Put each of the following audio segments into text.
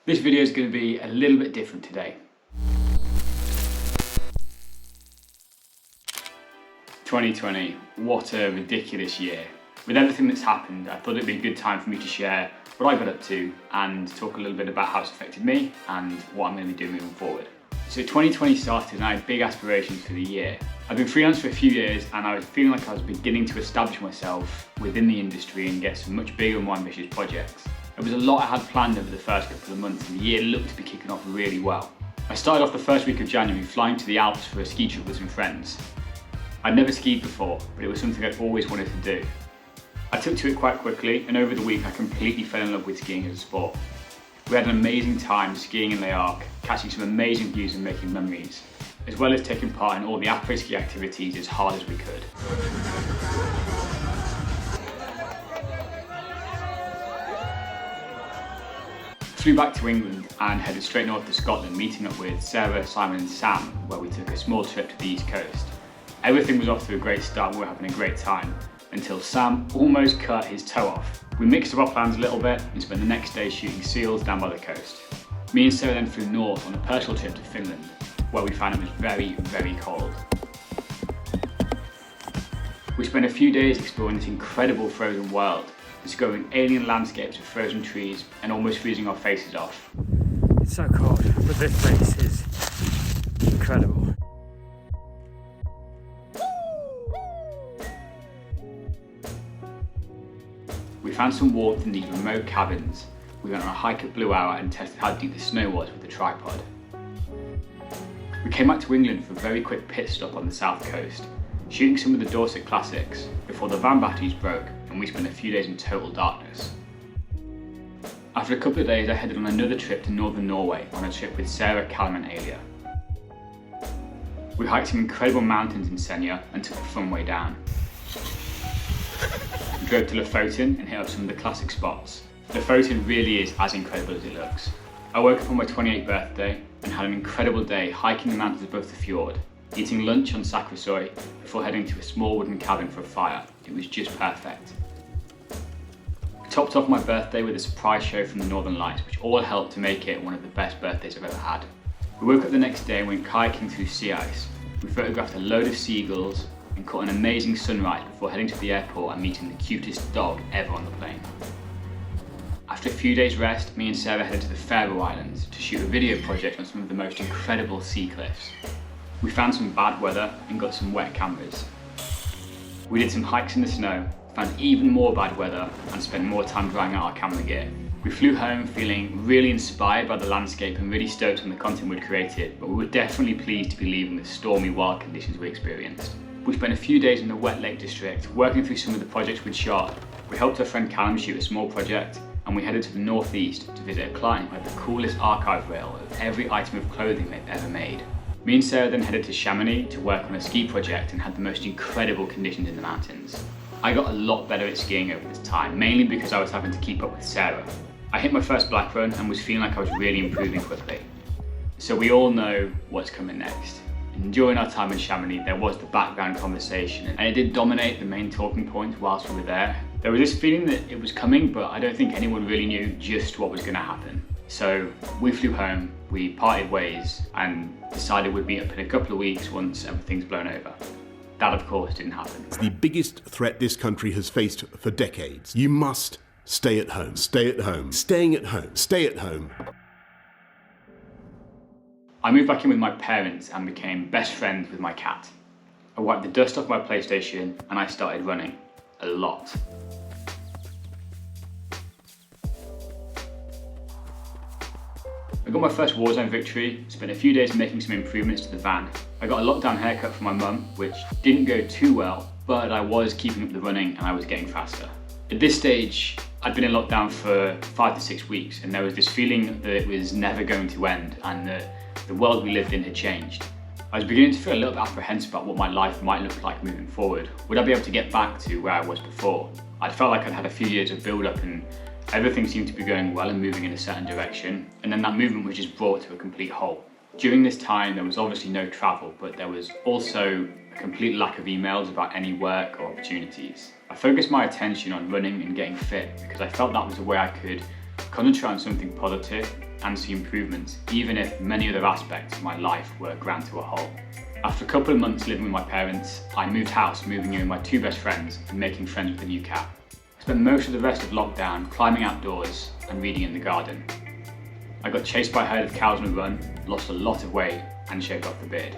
This video is going to be a little bit different today. 2020, what a ridiculous year. With everything that's happened, I thought it'd be a good time for me to share what I got up to and talk a little bit about how it's affected me and what I'm going to be doing moving forward. So 2020 started and I had big aspirations for the year. I've been freelance for a few years and I was feeling like I was beginning to establish myself within the industry and get some much bigger and more ambitious projects. There was a lot I had planned over the first couple of months and the year looked to be kicking off really well. I started off the first week of January flying to the Alps for a ski trip with some friends. I'd never skied before, but it was something I'd always wanted to do. I took to it quite quickly and over the week I completely fell in love with skiing as a sport. We had an amazing time skiing in Les Arcs, catching some amazing views and making memories, as well as taking part in all the après-ski activities as hard as we could. Flew back to England and headed straight north to Scotland, meeting up with Sarah, Simon and Sam, where we took a small trip to the East Coast. Everything was off to a great start and we were having a great time, until Sam almost cut his toe off. We mixed up our plans a little bit and spent the next day shooting seals down by the coast. Me and Sarah then flew north on a personal trip to Finland, where we found it was very, very cold. We spent a few days exploring this incredible frozen world, discovering alien landscapes of frozen trees and almost freezing our faces off. It's so cold, but this place is incredible. We found some warmth in these remote cabins. We went on a hike at Blue Hour and tested how deep the snow was with the tripod. We came back to England for a very quick pit stop on the south coast, shooting some of the Dorset classics before the van batteries broke and we spent a few days in total darkness. After a couple of days I headed on another trip to Northern Norway on a trip with Sarah, Callum and Alia. We hiked some incredible mountains in Senja and took the fun way down. We drove to Lofoten and hit up some of the classic spots. Lofoten really is as incredible as it looks. I woke up on my 28th birthday and had an incredible day hiking the mountains above the fjord, eating lunch on Sakrisoy before heading to a small wooden cabin for a fire. It was just perfect. We topped off my birthday with a surprise show from the Northern Lights, which all helped to make it one of the best birthdays I've ever had. We woke up the next day and went kayaking through sea ice. We photographed a load of seagulls and caught an amazing sunrise before heading to the airport and meeting the cutest dog ever on the plane. After a few days rest, me and Sarah headed to the Faroe Islands to shoot a video project on some of the most incredible sea cliffs. We found some bad weather and got some wet cameras. We did some hikes in the snow, found even more bad weather and spent more time drying out our camera gear. We flew home feeling really inspired by the landscape and really stoked on the content we'd created, but we were definitely pleased to be leaving the stormy wild conditions we experienced. We spent a few days in the Wet Lake District working through some of the projects we'd shot. We helped our friend Callum shoot a small project and we headed to the northeast to visit a client who had the coolest archive reel of every item of clothing they've ever made. Me and Sarah then headed to Chamonix to work on a ski project and had the most incredible conditions in the mountains. I got a lot better at skiing over this time, mainly because I was having to keep up with Sarah. I hit my first black run and was feeling like I was really improving quickly. So we all know what's coming next. And during our time in Chamonix, there was the background conversation and it did dominate the main talking points whilst we were there. There was this feeling that it was coming, but I don't think anyone really knew just what was going to happen. So we flew home, we parted ways and decided we'd meet up in a couple of weeks once everything's blown over. That of course didn't happen. It's the biggest threat this country has faced for decades. You must stay at home, stay at home, staying at home, stay at home. I moved back in with my parents and became best friends with my cat. I wiped the dust off my PlayStation and I started running. A lot. I got my first Warzone victory, spent a few days making some improvements to the van. I got a lockdown haircut for my mum, which didn't go too well, but I was keeping up the running and I was getting faster. At this stage, I'd been in lockdown for 5 to 6 weeks and there was this feeling that it was never going to end and that the world we lived in had changed. I was beginning to feel a little bit apprehensive about what my life might look like moving forward. Would I be able to get back to where I was before? I'd felt like I'd had a few years of build-up and everything seemed to be going well and moving in a certain direction, and then that movement was just brought to a complete halt. During this time, there was obviously no travel, but there was also a complete lack of emails about any work or opportunities. I focused my attention on running and getting fit because I felt that was a way I could concentrate on something positive and see improvements, even if many other aspects of my life were ground to a halt. After a couple of months living with my parents, I moved house, moving in with my two best friends and making friends with a new cat. I spent most of the rest of lockdown climbing outdoors and reading in the garden. I got chased by a herd of cows on a run, lost a lot of weight and shaved off the beard.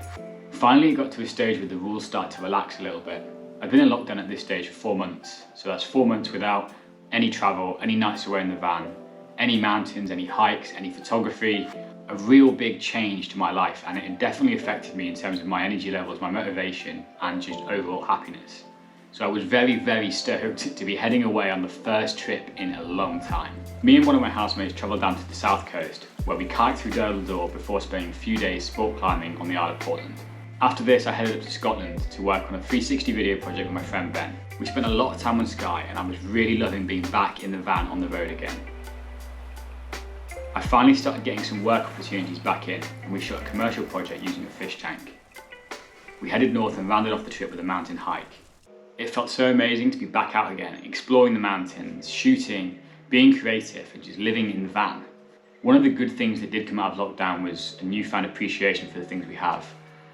Finally, it got to a stage where the rules started to relax a little bit. I've been in lockdown at this stage for 4 months, so that's 4 months without any travel, any nights away in the van, any mountains, any hikes, any photography. A real big change to my life, and it definitely affected me in terms of my energy levels, my motivation and just overall happiness. So I was very, very stoked to be heading away on the first trip in a long time. Me and one of my housemates travelled down to the south coast where we kayaked through Durdle before spending a few days sport climbing on the Isle of Portland. After this I headed up to Scotland to work on a 360 video project with my friend Ben. We spent a lot of time on Skye and I was really loving being back in the van on the road again. I finally started getting some work opportunities back in and we shot a commercial project using a fish tank. We headed north and rounded off the trip with a mountain hike. It felt so amazing to be back out again, exploring the mountains, shooting, being creative and just living in the van. One of the good things that did come out of lockdown was a newfound appreciation for the things we have.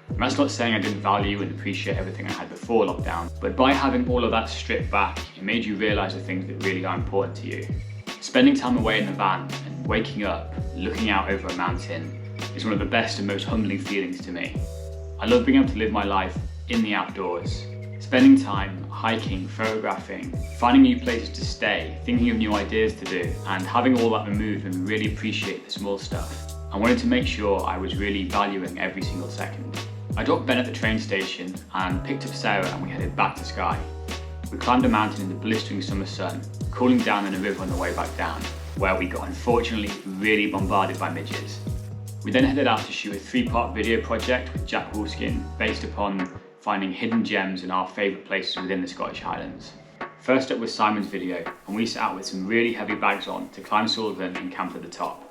And that's not saying I didn't value and appreciate everything I had before lockdown, but by having all of that stripped back, it made you realise the things that really are important to you. Spending time away in the van and waking up, looking out over a mountain is one of the best and most humbling feelings to me. I love being able to live my life in the outdoors, spending time hiking, photographing, finding new places to stay, thinking of new ideas to do, and having all that removed and really appreciate the small stuff. I wanted to make sure I was really valuing every single second. I dropped Ben at the train station and picked up Sarah and we headed back to Skye. We climbed a mountain in the blistering summer sun, cooling down in a river on the way back down, where we got unfortunately really bombarded by midges. We then headed out to shoot a 3-part video project with Jack Wolfskin based upon finding hidden gems in our favourite places within the Scottish Highlands. First up was Simon's video, and we set out with some really heavy bags on to climb Sullivan and camp at the top.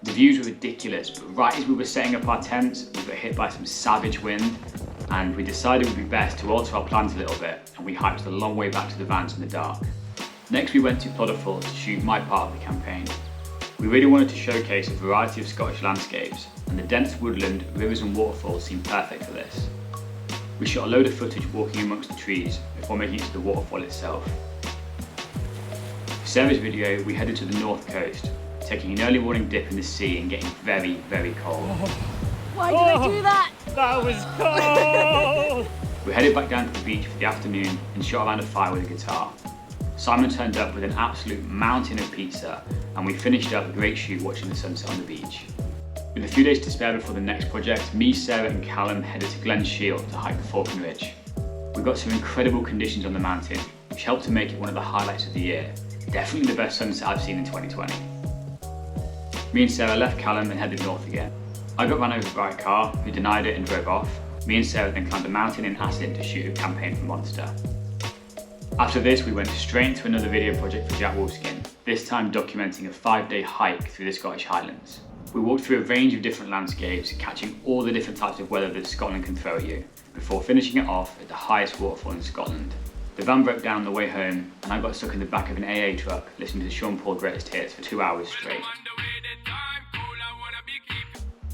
The views were ridiculous, but right as we were setting up our tents, we got hit by some savage wind, and we decided it would be best to alter our plans a little bit, and we hiked a long way back to the vans in the dark. Next we went to Plodderful to shoot my part of the campaign. We really wanted to showcase a variety of Scottish landscapes, and the dense woodland, rivers and waterfalls seemed perfect for this. We shot a load of footage walking amongst the trees before making it to the waterfall itself. For Sarah's video, we headed to the north coast, taking an early morning dip in the sea and getting very, very cold. Why did I do that? That was cold! We headed back down to the beach for the afternoon and shot around a fire with a guitar. Simon turned up with an absolute mountain of pizza and we finished up a great shoot watching the sunset on the beach. With a few days to spare before the next project, me, Sarah and Callum headed to Glen Shield to hike the Falcon Ridge. We got some incredible conditions on the mountain, which helped to make it one of the highlights of the year. Definitely the best sunset I've seen in 2020. Me and Sarah left Callum and headed north again. I got run over by a car who denied it and drove off. Me and Sarah then climbed a mountain in Aston to shoot a campaign for Monster. After this, we went straight into another video project for Jack Wolfskin, this time documenting a 5-day hike through the Scottish Highlands. We walked through a range of different landscapes, catching all the different types of weather that Scotland can throw at you, before finishing it off at the highest waterfall in Scotland. The van broke down on the way home, and I got stuck in the back of an AA truck listening to Sean Paul Greatest Hits for 2 hours straight.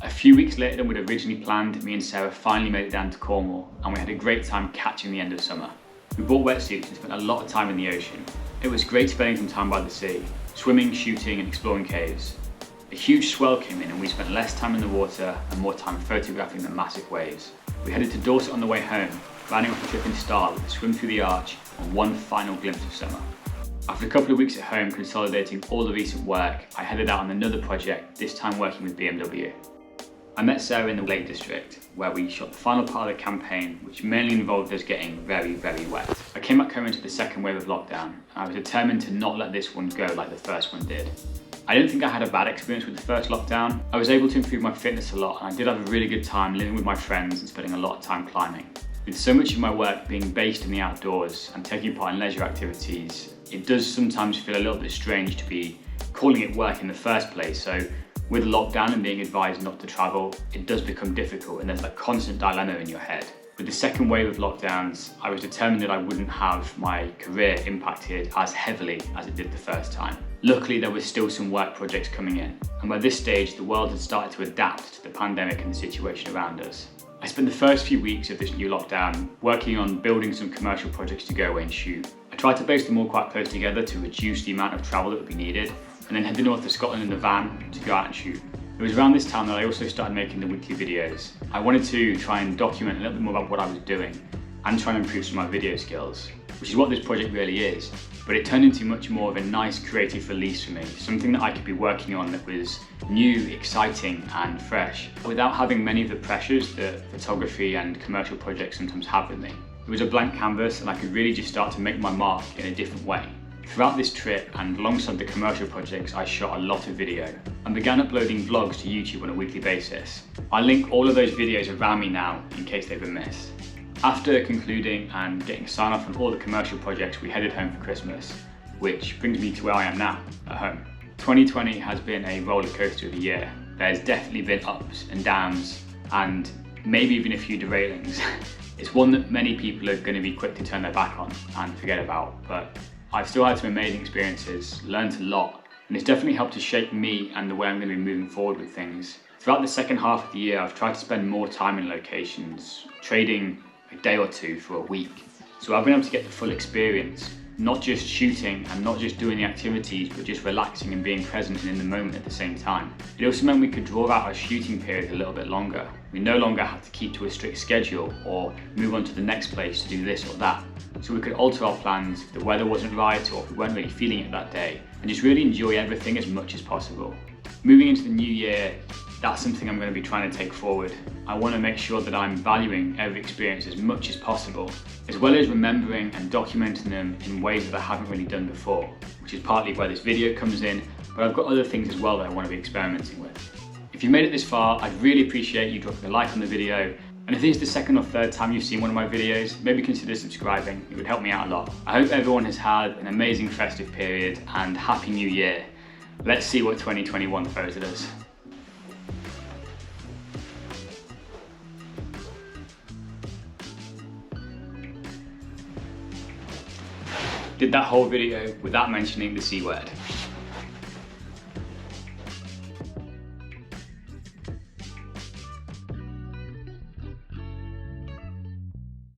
A few weeks later than we'd originally planned, me and Sarah finally made it down to Cornwall, and we had a great time catching the end of summer. We bought wetsuits and spent a lot of time in the ocean. It was great spending some time by the sea, swimming, shooting and exploring caves. A huge swell came in and we spent less time in the water and more time photographing the massive waves. We headed to Dorset on the way home, rounding off the trip in style with a swim through the arch and one final glimpse of summer. After a couple of weeks at home consolidating all the recent work, I headed out on another project, this time working with BMW. I met Sarah in the Lake District, where we shot the final part of the campaign, which mainly involved us getting very, very wet. I came back home into the second wave of lockdown, and I was determined to not let this one go like the first one did. I don't think I had a bad experience with the first lockdown. I was able to improve my fitness a lot, and I did have a really good time living with my friends and spending a lot of time climbing. With so much of my work being based in the outdoors and taking part in leisure activities, it does sometimes feel a little bit strange to be calling it work in the first place. So with lockdown and being advised not to travel, it does become difficult and there's that constant dilemma in your head. With the second wave of lockdowns, I was determined that I wouldn't have my career impacted as heavily as it did the first time. Luckily, there was still some work projects coming in, and by this stage, the world had started to adapt to the pandemic and the situation around us. I spent the first few weeks of this new lockdown working on building some commercial projects to go away and shoot. I tried to base them all quite close together to reduce the amount of travel that would be needed, and then head to north of Scotland in the van to go out and shoot. It was around this time that I also started making the weekly videos. I wanted to try and document a little bit more about what I was doing and try and improve some of my video skills, which is what this project really is. But it turned into much more of a nice creative release for me, something that I could be working on that was new, exciting and fresh, without having many of the pressures that photography and commercial projects sometimes have with me. It was a blank canvas and I could really just start to make my mark in a different way. Throughout this trip and alongside the commercial projects, I shot a lot of video and began uploading vlogs to YouTube on a weekly basis. I link all of those videos around me now in case they've been missed. After concluding and getting sign off on all the commercial projects, we headed home for Christmas, which brings me to where I am now, at home. 2020 has been a roller coaster of a year. There's definitely been ups and downs and maybe even a few derailings. It's one that many people are going to be quick to turn their back on and forget about, but I've still had some amazing experiences, learned a lot, and it's definitely helped to shape me and the way I'm going to be moving forward with things. Throughout the second half of the year, I've tried to spend more time in locations, trading a day or two for a week. So I've been able to get the full experience, not just shooting and not just doing the activities, but just relaxing and being present and in the moment at the same time. It also meant we could draw out our shooting period a little bit longer. We no longer had to keep to a strict schedule or move on to the next place to do this or that. So we could alter our plans if the weather wasn't right or if we weren't really feeling it that day, and just really enjoy everything as much as possible. Moving into the new year, that's something I'm going to be trying to take forward. I want to make sure that I'm valuing every experience as much as possible, as well as remembering and documenting them in ways that I haven't really done before, which is partly where this video comes in, but I've got other things as well that I want to be experimenting with. If you've made it this far, I'd really appreciate you dropping a like on the video, and if this is the second or third time you've seen one of my videos, maybe consider subscribing. It would help me out a lot. I hope everyone has had an amazing festive period and Happy New Year. Let's see what 2021 throws at us. Did that whole video without mentioning the C word.